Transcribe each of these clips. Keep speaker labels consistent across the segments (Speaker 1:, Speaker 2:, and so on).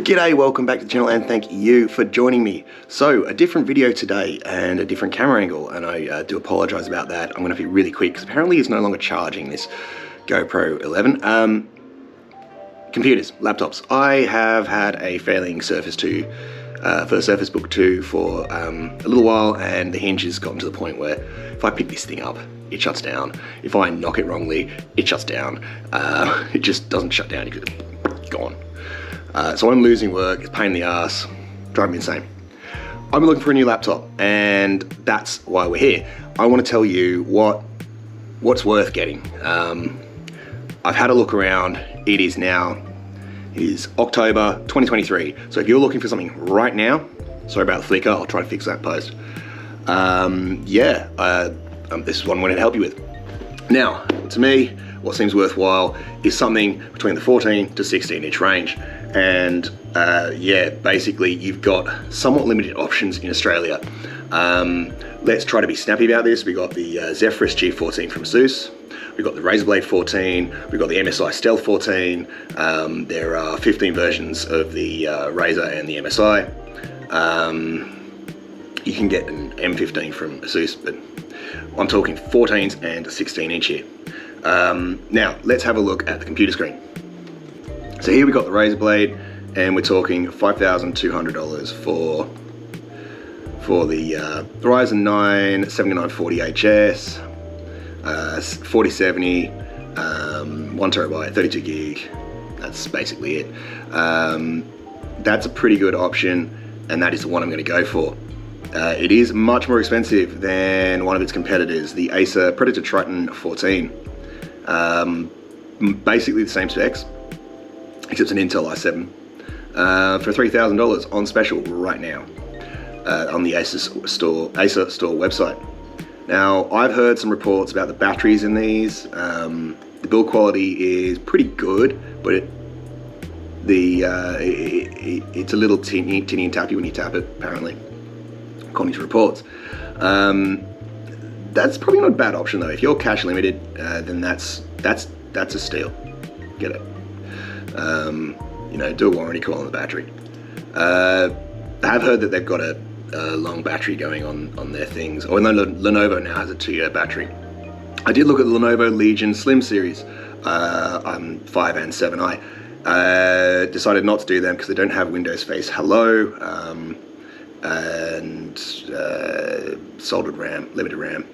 Speaker 1: G'day, welcome back to the channel and thank you for joining me. So, a different video today and a different camera angle, and I do apologise about that. I'm going to be really quick because apparently it's no longer charging, this GoPro 11. Computers, laptops. I have had a failing Surface 2 for the Surface Book 2 for a little while, and the hinge has gotten to the point where if I pick this thing up, it shuts down. If I knock it wrongly, it shuts down. It just doesn't shut down, it's gone. So I'm losing work, it's a pain in the ass, driving me insane. I've been looking for a new laptop, and that's why we're here. I want to tell you what's worth getting. I've had a look around. It is October 2023. So if you're looking for something right now, sorry about the flicker, I'll try to fix that post. This is what I'm going to help you with. Now, to me, what seems worthwhile is something between the 14 to 16 inch range. And basically you've got somewhat limited options in Australia. Let's try to be snappy about this. We got the Zephyrus G14 from ASUS. We've got the Razer Blade 14. We've got the MSI Stealth 14. There are 15 versions of the Razer and the MSI. You can get an M15 from ASUS, but I'm talking 14s and 16 inch here. Now, let's have a look at the computer screen. So here we got the Razer Blade, and we're talking $5,200 for the Ryzen 9 7940HS, 4070, 1TB, 32 gig. That's basically it. That's a pretty good option, and that is the one I'm going to go for. It is much more expensive than one of its competitors, the Acer Predator Triton 14. Basically the same specs, except an Intel i7, for $3,000 on special right now on the Acer store website. Now, I've heard some reports about the batteries in these. The build quality is pretty good, but it's a little tinny and tappy when you tap it, apparently, according to reports. That's probably not a bad option though. If you're cash limited, then that's a steal. Get it. Do a warranty call on the battery. I have heard that they've got a long battery going on their things. Or Lenovo now has a 2-year battery. I did look at the Lenovo Legion Slim series, 5 and 7i. Decided not to do them because they don't have Windows Face Hello, and soldered RAM, limited RAM.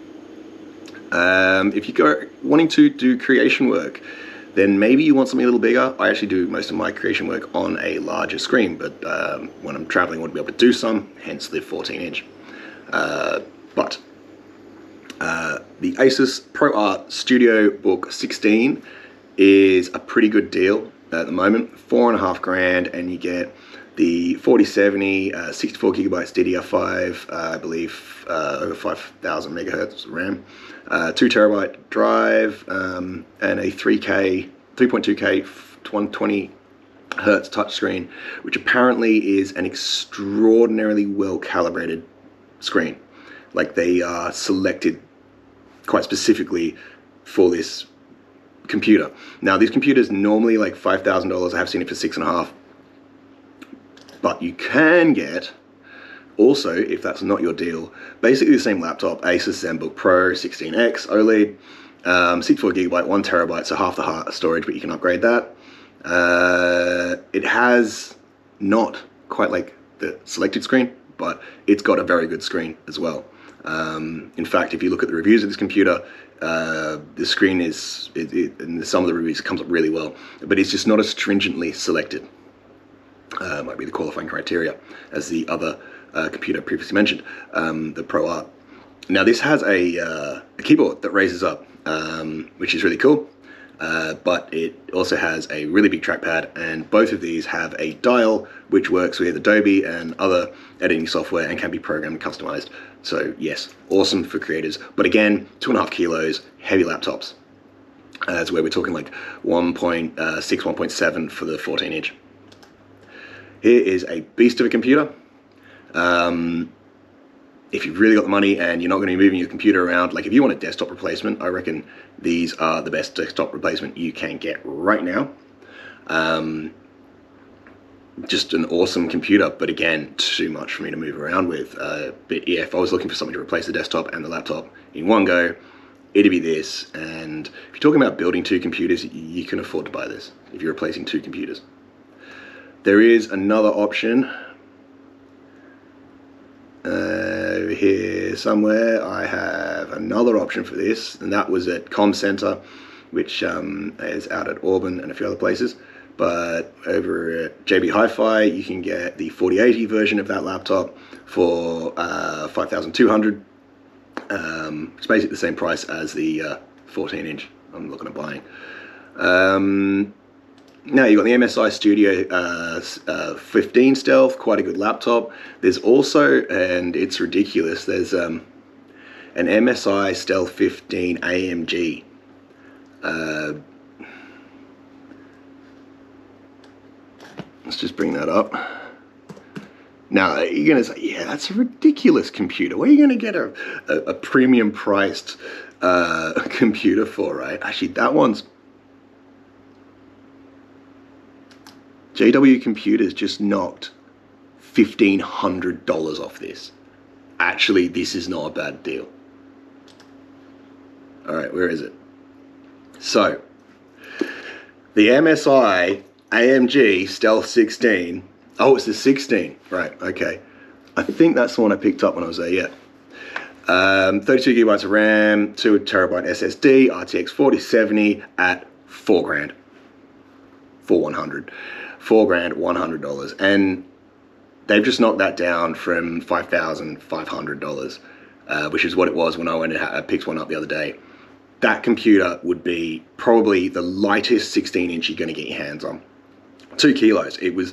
Speaker 1: If you go wanting to do creation work, then maybe you want something a little bigger. I actually do most of my creation work on a larger screen, but when I'm traveling I want to be able to do some, hence the 14 inch. But the Asus ProArt Studio Book 16 is a pretty good deal at the moment. $4.5 grand, and you get the 4070, 64 gigabytes DDR5, I believe over 5,000 megahertz RAM, 2 terabyte drive, and a 3.2K 120 hertz touchscreen, which apparently is an extraordinarily well calibrated screen. Like, they are selected quite specifically for this computer. Now, these computers normally like $5,000. I have seen it for $6.5. But you can get, also, if that's not your deal, basically the same laptop, Asus ZenBook Pro 16X OLED, 64 gigabyte, 1 terabyte, so half the hard storage, but you can upgrade that. It has not quite like the selected screen, but it's got a very good screen as well. In fact, if you look at the reviews of this computer, the screen is, in some of the reviews, it comes up really well, but it's just not as stringently selected. Might be the qualifying criteria as the other computer previously mentioned, the ProArt. Now, this has a keyboard that raises up, which is really cool, but it also has a really big trackpad, and both of these have a dial which works with Adobe and other editing software and can be programmed and customized. So yes, awesome for creators, but again, 2.5 kilos, heavy laptops. That's where we're talking like 1.6, 1.7 for the 14 inch. Here is a beast of a computer. If you've really got the money and you're not going to be moving your computer around, like if you want a desktop replacement, I reckon these are the best desktop replacement you can get right now. just an awesome computer, but again, too much for me to move around with. But yeah, if I was looking for something to replace the desktop and the laptop in one go, it'd be this. And if you're talking about building two computers, you can afford to buy this if you're replacing two computers. There is another option over here somewhere. I have another option for this, and that was at Com Center, which is out at Auburn and a few other places. But over at JB Hi-Fi, you can get the 4080 version of that laptop for $5,200. It's basically the same price as the 14-inch I'm looking at buying. Now you've got the MSI Studio 15 Stealth, quite a good laptop. There's also, and it's ridiculous, there's an MSI Stealth 15 AMG. Let's just bring that up. Now, you're going to say, yeah, that's a ridiculous computer. Where are you going to get a premium priced computer for, right? Actually, that one's... JW Computers just knocked $1,500 off this. Actually, this is not a bad deal. All right, where is it? So, the MSI AMG Stealth 16. Oh, it's the 16. Right, okay. I think that's the one I picked up when I was there, yeah. 32 gigabytes of RAM, 2 terabyte SSD, RTX 4070 at $4,000. $4,100. $4,100. And they've just knocked that down from $5,500, which is what it was when I went and picked one up the other day. That computer would be probably the lightest 16-inch you're going to get your hands on. 2 kilos. It was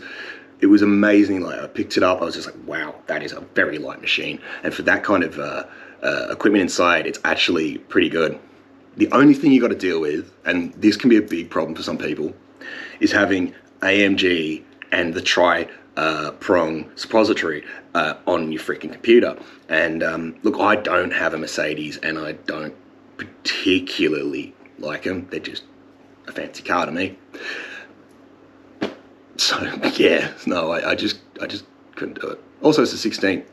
Speaker 1: amazing. Like, I picked it up, I was just like, wow, that is a very light machine. And for that kind of equipment inside, it's actually pretty good. The only thing you got to deal with, and this can be a big problem for some people, is having AMG and the tri-prong suppository on your freaking computer. And look, I don't have a Mercedes, and I don't particularly like them. They're just a fancy car to me. So yeah, no, I just couldn't do it. Also, it's a 16.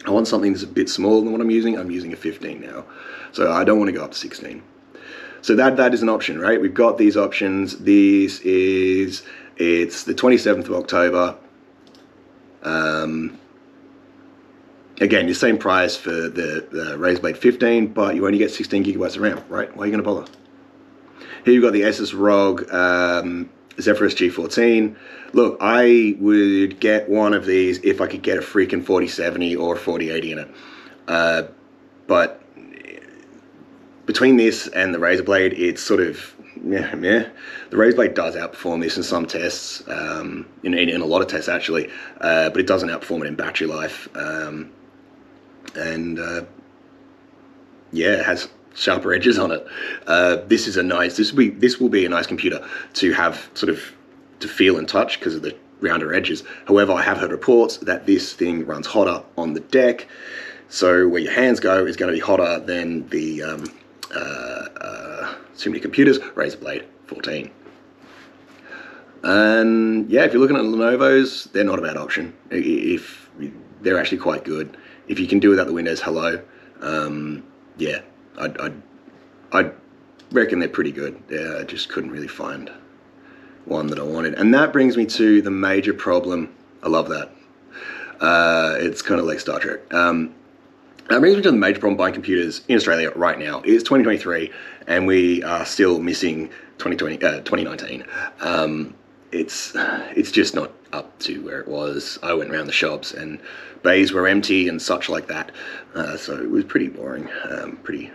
Speaker 1: I want something that's a bit smaller than what I'm using. I'm using a 15 now, so I don't want to go up to 16. So that is an option, right? We've got these options. It's the 27th of October. Again, the same price for the Razer Blade 15, but you only get 16 gigabytes of RAM, right? Why are you going to bother? Here you've got the Asus ROG Zephyrus G14. Look, I would get one of these if I could get a freaking 4070 or 4080 in it. But between this and the Razer Blade, it's sort of meh. The Razer Blade does outperform this in some tests, in a lot of tests actually, but it doesn't outperform it in battery life. Yeah, it has sharper edges on it. This will be a nice computer to have sort of to feel and touch because of the rounder edges. However, I have heard reports that this thing runs hotter on the deck, so where your hands go is going to be hotter than the too many computers Razer Blade 14. And yeah, if you're looking at Lenovo's, they're not a bad option. If they're actually quite good. If you can do without the Windows Hello, yeah, I'd reckon they're pretty good. Yeah, I just couldn't really find one that I wanted. And that brings me to the major problem. I love that. It's kind of like Star Trek. That brings me to the major problem buying computers in Australia right now. It's 2023, and we are still missing 2019. It's just not up to where it was. I went around the shops and bays were empty and such like that. So it was pretty boring, pretty,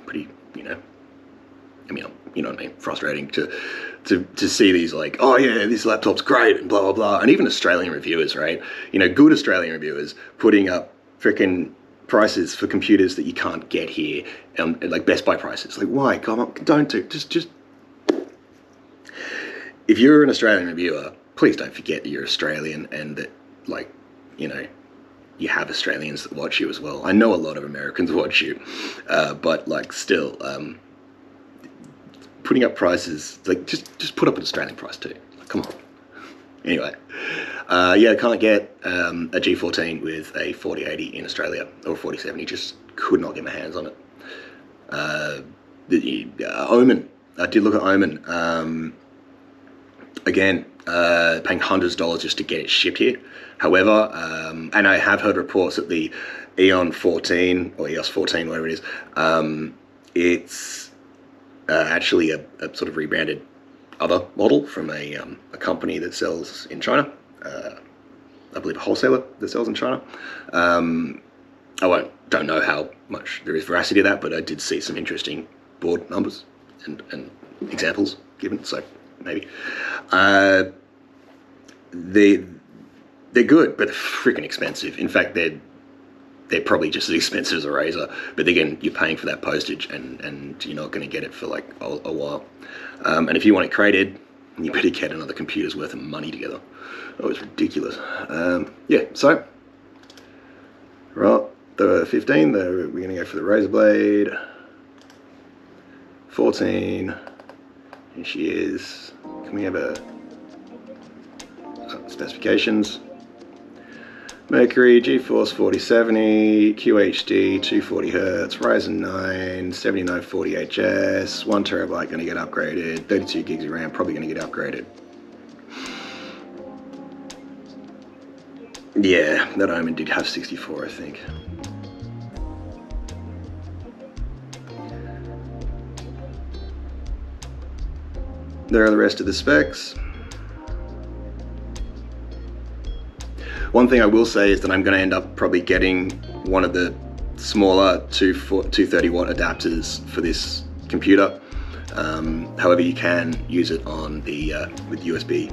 Speaker 1: you know, I mean, you know what I mean, frustrating to see these like, oh yeah, this laptop's great and blah, blah, blah. And even Australian reviewers, right? You know, good Australian reviewers putting up freaking prices for computers that you can't get here, like Best Buy prices. Like, why? Come on, don't do, just. If you're an Australian reviewer, please don't forget that you're Australian and that, like, you know, you have Australians that watch you as well. I know a lot of Americans watch you, but like still, putting up prices, like just put up an Australian price too. Like, come on. Anyway, Yeah, can't get a G14 with a 4080 in Australia, or a 4070, just could not get my hands on it. Omen, I did look at Omen. Again, paying hundreds of dollars just to get it shipped here. However, and I have heard reports that the Eon 14 or EOS 14, whatever it is, it's actually a sort of rebranded other model from a company that sells in China. I believe a wholesaler that sells in China. Don't know how much there is veracity to that, but I did see some interesting board numbers and examples given, so maybe. They're good, but they're freaking expensive. In fact, they're probably just as expensive as a Razer, but again, you're paying for that postage, and you're not going to get it for like a while. And if you want it crated, you better get another computer's worth of money together. Oh, it's ridiculous. Yeah, so right, the 15, we're going to go for the Razer Blade. 14, here she is. Can we have a specifications? Mercury, GeForce 4070, QHD, 240Hz, Ryzen 9, 7940HS, 1 terabyte going to get upgraded, 32 gigs of RAM probably going to get upgraded. Yeah, that Omen did have 64, I think. There are the rest of the specs. One thing I will say is that I'm going to end up probably getting one of the smaller 230 watt adapters for this computer. However, you can use it on the with USB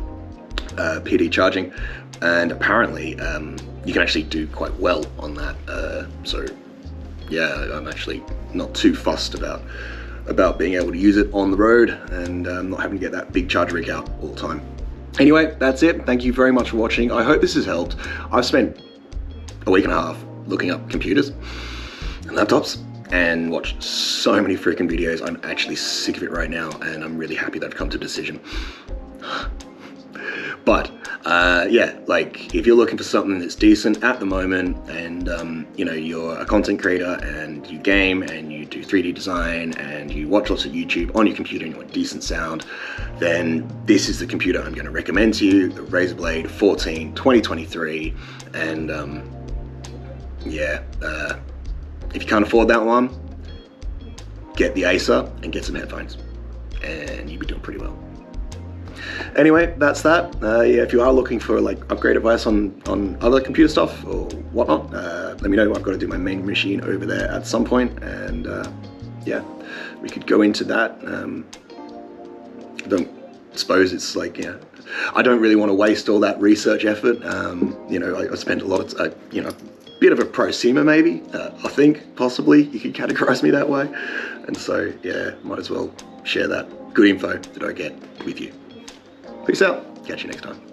Speaker 1: PD charging, and apparently you can actually do quite well on that. So yeah, I'm actually not too fussed about being able to use it on the road and not having to get that big charger rig out all the time. Anyway, that's it. Thank you very much for watching. I hope this has helped. I've spent a week and a half looking up computers and laptops and watched so many freaking videos. I'm actually sick of it right now, and I'm really happy that I've come to a decision. But yeah, like if you're looking for something that's decent at the moment, and you know, you're a content creator and you game and you do 3D design and you watch lots of YouTube on your computer and you want decent sound, then this is the computer I'm going to recommend to you, the Razer Blade 14 2023. And yeah, if you can't afford that one, get the Acer and get some headphones and you'll be doing pretty well. Anyway, that's that. Yeah, if you are looking for like upgrade advice on other computer stuff or whatnot, let me know. I've got to do my main machine over there at some point, and yeah, we could go into that. I don't suppose it's like, yeah, I don't really want to waste all that research effort. You know, I spent a lot of, you know, bit of a prosumer maybe. I think possibly you could categorize me that way, and so yeah, might as well share that good info that I get with you. Peace out. Catch you next time.